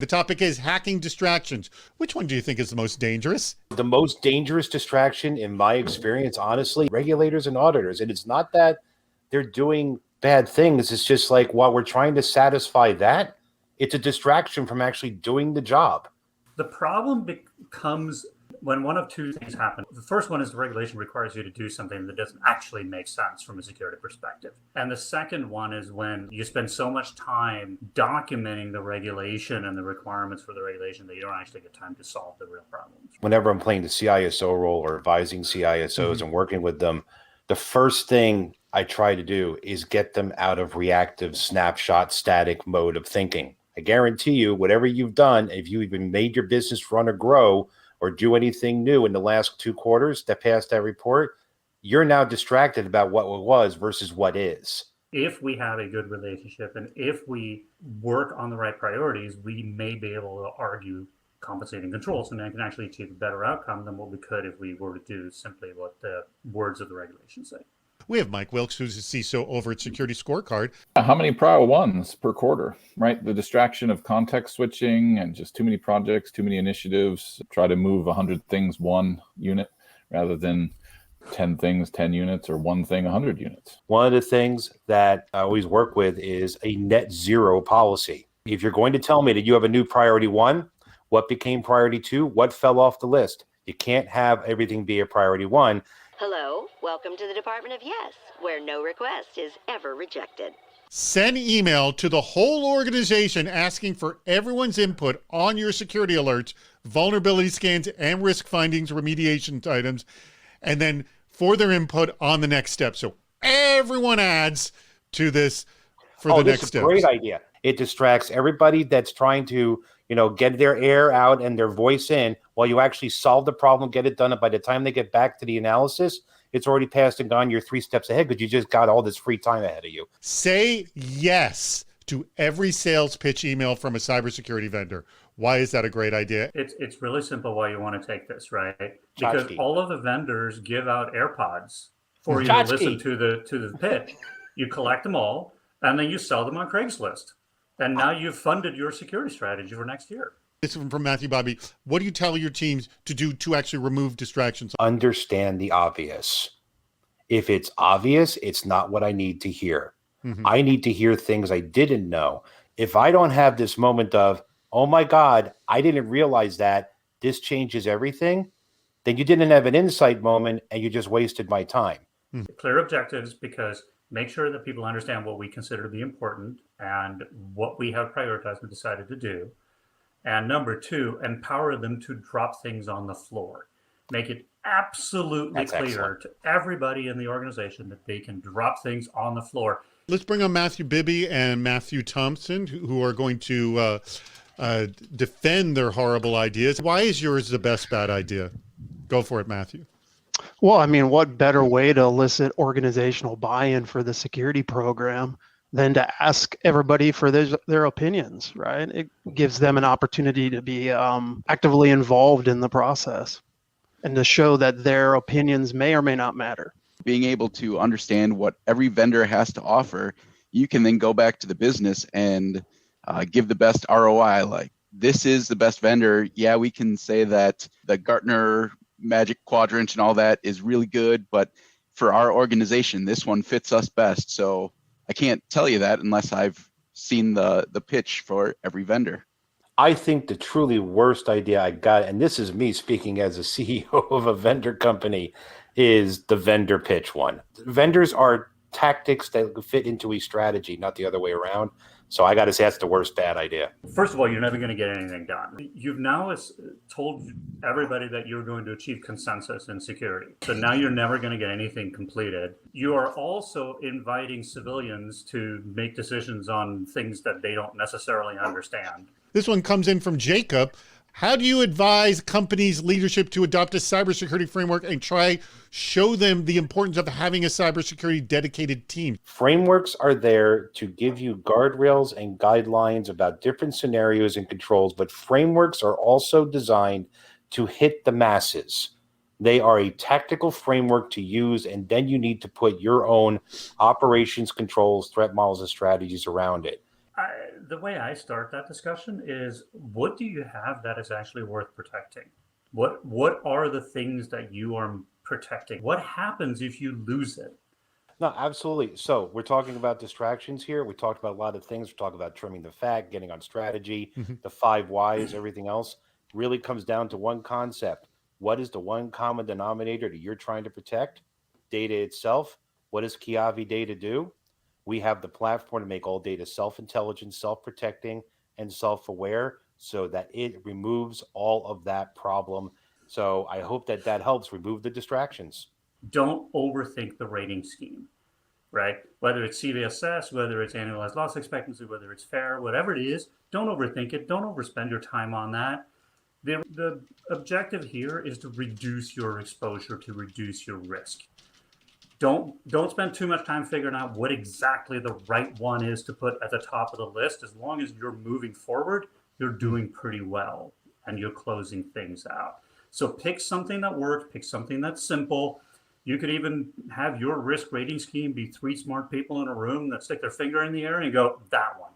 The topic is hacking distractions. Which one do you think is the most dangerous? The most dangerous distraction, in my experience, honestly, regulators and auditors. And it's not that they're doing bad things. It's just like while we're trying to satisfy that, it's a distraction from actually doing the job. The problem becomes when one of two things happen. The first one is the regulation requires you to do something that doesn't actually make sense from a security perspective. And the second one is when you spend so much time documenting the regulation and the requirements for the regulation that you don't actually get time to solve the real problems. Whenever I'm playing the CISO role or advising CISOs and working with them, the first thing I try to do is get them out of reactive snapshot static mode of thinking. I guarantee you, whatever you've done, if you even made your business run or grow or do anything new in the last 2 quarters that passed that report, you're now distracted about what was versus what is. If we have a good relationship and if we work on the right priorities, we may be able to argue compensating controls and then can actually achieve a better outcome than what we could if we were to do simply what the words of the regulation say. We have Mike Wilkes, who's a CISO over at Security Scorecard. How many prior ones per quarter, right? The distraction of context switching and just too many projects, too many initiatives, try to move 100 things one unit rather than 10 things, 10 units, or one thing, 100 units. One of the things that I always work with is a net zero policy. If you're going to tell me that you have a new priority 1, what became priority 2, what fell off the list? You can't have everything be a priority 1. Hello, welcome to the Department of Yes, where no request is ever rejected. Send email to the whole organization asking for everyone's input on your security alerts, vulnerability scans, and risk findings remediation items, and then for their input on the next step. So everyone adds to this for the next step. Great idea. It distracts everybody that's trying to, get their air out and their voice in while you actually solve the problem, get it done. And by the time they get back to the analysis, it's already passed and gone. You're 3 steps ahead because you just got all this free time ahead of you. Say yes to every sales pitch email from a cybersecurity vendor. Why is that a great idea? It's really simple why you want to take this, right? Because all of the vendors give out AirPods for you to listen to the pitch. You collect them all, and then you sell them on Craigslist. And now you've funded your security strategy for next year. This is from Matthew Bobby. What do you tell your teams to do to actually remove distractions? Understand the obvious. If it's obvious, it's not what I need to hear. I need to hear things I didn't know. If I don't have this moment of, oh my God, I didn't realize that this changes everything, then you didn't have an insight moment and you just wasted my time. Clear objectives, because make sure that people understand what we consider to be important and what we have prioritized and decided to do. And number 2, empower them to drop things on the floor. Make it absolutely clear to everybody in the organization that they can drop things on the floor. Let's bring on Matthew Bibby and Matthew Thompson, who are going to defend their horrible ideas. Why is yours the best bad idea? Go for it, Matthew. Well, I mean, what better way to elicit organizational buy-in for the security program than to ask everybody for their opinions, right? It gives them an opportunity to be actively involved in the process and to show that their opinions may or may not matter. Being able to understand what every vendor has to offer, you can then go back to the business and give the best ROI. Like, this is the best vendor. Yeah, we can say that the Gartner Magic Quadrant and all that is really good, but for our organization, this one fits us best. So I can't tell you that unless I've seen the pitch for every vendor. I think the truly worst idea I got, and this is me speaking as a CEO of a vendor company, is the vendor pitch one. Vendors are tactics that fit into a strategy, not the other way around. So I got to say that's the worst bad idea. First of all, you're never going to get anything done. You've now told everybody that you're going to achieve consensus in security. So now you're never going to get anything completed. You are also inviting civilians to make decisions on things that they don't necessarily understand. This one comes in from Jacob. How do you advise companies' leadership to adopt a cybersecurity framework and show them the importance of having a cybersecurity dedicated team? Frameworks are there to give you guardrails and guidelines about different scenarios and controls, but frameworks are also designed to hit the masses. They are a tactical framework to use, and then you need to put your own operations, controls, threat models, and strategies around it. The way I start that discussion is, what do you have that is actually worth protecting? What are the things that you are protecting? What happens if you lose it? No, absolutely. So we're talking about distractions here. We talked about a lot of things. We talked about trimming the fat, getting on strategy, the 5 whys, everything else really comes down to one concept. What is the one common denominator that you're trying to protect? Data itself. What does Kiavi Data do? We have the platform to make all data self-intelligent, self-protecting, and self-aware so that it removes all of that problem. So I hope that that helps remove the distractions. Don't overthink the rating scheme, right? Whether it's CVSS, whether it's annualized loss expectancy, whether it's FAIR, whatever it is, don't overthink it. Don't overspend your time on that. The objective here is to reduce your exposure, to reduce your risk. Don't spend too much time figuring out what exactly the right one is to put at the top of the list. As long as you're moving forward, you're doing pretty well and you're closing things out. So pick something that works, pick something that's simple. You could even have your risk rating scheme be 3 smart people in a room that stick their finger in the air and go, that one.